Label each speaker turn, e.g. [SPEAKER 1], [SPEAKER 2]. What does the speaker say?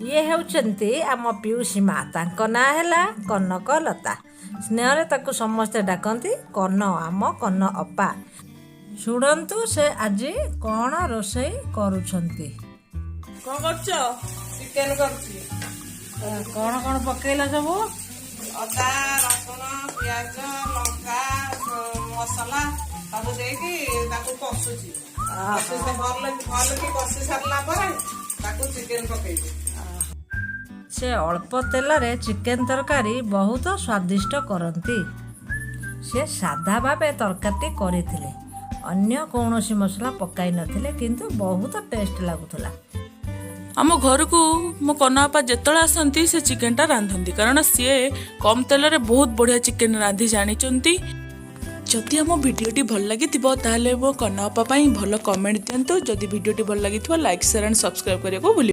[SPEAKER 1] ये हेउचंती आम पियूसी माँ तांको ना हैला कनक लता स्नेहरे ताकू समस्ते डाकती कन आम कन अपा। शुणन्तु से आज कौन रोषेई करुछंती।
[SPEAKER 2] कौन करछ? चिकेन करछि।
[SPEAKER 1] कौन कौन पकेला सब?
[SPEAKER 2] अदा रसुण पियाज लंका मसला सब देकी ताकू कषुछि। कषि भल की कषि सारला पर ताकू चिकेन पकेइछि।
[SPEAKER 1] से अल्प तेल चिकेन तरकारी बहुत स्वादिष्ट करती। से साधा भावे तरकारी करथिले, अन्य कौनसी मसला पकाई नथिले, किंतु बहुत टेस्ट लागुथला।
[SPEAKER 3] आम घर को मो कनापा जिते आसती से चिकेन टा रांधती कारण सी कम तेल रे बहुत बढ़िया चिकेन रांधि जानी। जदि आम भिडियोटी भल लगी ताले मो कनापा भल कमेंट दिंतु। जदि भिडियोटी भल लगी लाइक शेयर एंड सब्सक्राइब करने को भूलि।